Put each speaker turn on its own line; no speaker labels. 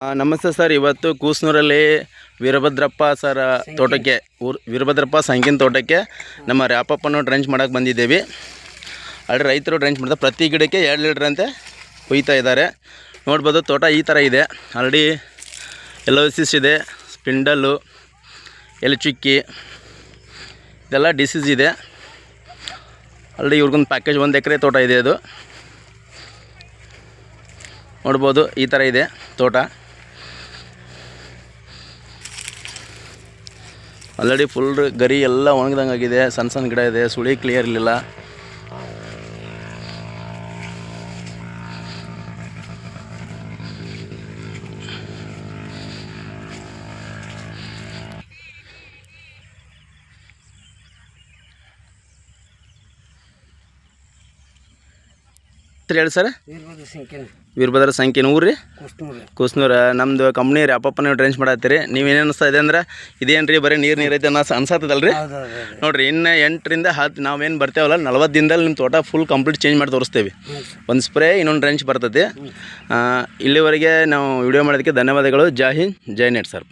ನಮಸ್ತೆ ಸರ್. ಇವತ್ತು ಕೂಸ್ನೂರಲ್ಲಿ ವೀರಭದ್ರಪ್ಪ ಸರ್ ತೋಟಕ್ಕೆ ವೀರಭದ್ರಪ್ಪ ಸಂಕಿನ ತೋಟಕ್ಕೆ ನಮ್ಮ ರ್ಯಾಪಪ್ಪನ್ನು ಡ್ರೆಂಚ್ ಮಾಡೋಕ್ಕೆ ಬಂದಿದ್ದೇವೆ. ಅಲ್ಲಿ ರೈತರು ಡ್ರೆಂಚ್ ಮಾಡ್ತಾರೆ. ಪ್ರತಿ ಗಿಡಕ್ಕೆ 2 ಲೀಟ್ರ್ ಅಂತೆ ಕೊಯ್ತಾ ಇದ್ದಾರೆ. ನೋಡ್ಬೋದು ತೋಟ ಈ ಥರ ಇದೆ. ಆಲ್ರೆಡಿ ಎಲೋಸಿಸ್ ಇದೆ, ಸ್ಪಿಂಡಲ್ಲು, ಎಲೆ ಚುಕ್ಕಿ ಇದೆಲ್ಲ ಡಿಸೀಸ್ ಇದೆ. ಆಲ್ರೆಡಿ ಇವ್ರಿಗೊಂದು ಪ್ಯಾಕೇಜ್ 1 ಎಕರೆ ತೋಟ ಇದೆ. ಅದು ನೋಡ್ಬೋದು ಈ ಥರ ಇದೆ ತೋಟ. ಆಲ್ರೆಡಿ ಫುಲ್ ಗರಿ ಎಲ್ಲ ಒಣಗ್ದಂಗೆ ಆಗಿದೆ. ಸಣ್ಣ ಸಣ್ಣ ಗಿಡ ಇದೆ, ಸುಳಿ ಕ್ಲಿಯರ್ ಇರಲಿಲ್ಲ. ಹೇಳಿ ಸರ್. ವೀರಭದ್ರ ಸಂಖ್ಯೆನ ಊರು ರೀ ಕೂಸ್ನೂರ. ನಮ್ಮದು ಕಂಪ್ನಿ ರ್ಯಾಪಪ್ಪ ನೀವು ಡ್ರೆಂಚ್ ಮಾಡತ್ತೀರಿ. ನೀವೇನು ಅನಿಸ್ತಾ ಇದೆ ಅಂದ್ರೆ ಇದೇನು ರೀ ಬರೀ ನೀರು ಐತೆ ಅನ್ಸತ್ತದಲ್ಲ ರೀ. ನೋಡಿರಿ, ಇನ್ನು 8 ರಿಂದ 10 ನಾವೇನು ಬರ್ತೇವಲ್ಲ 40 ದಿನದಲ್ಲಿ ನಿಮ್ಮ ತೋಟ ಫುಲ್ ಕಂಪ್ಲೀಟ್ ಚೇಂಜ್ ಮಾಡಿ ತೋರಿಸ್ತೇವೆ. ಒಂದು ಸ್ಪ್ರೇ ಇನ್ನೊಂದು ಡ್ರೆಂಚ್ ಬರ್ತೈತಿ. ಇಲ್ಲಿವರೆಗೆ ನಾವು ವಿಡಿಯೋ ಮಾಡೋದಕ್ಕೆ ಧನ್ಯವಾದಗಳು. ಜೈ ಹಿಂದ್, ಜೈ ನೆಟ್ ಸರ್.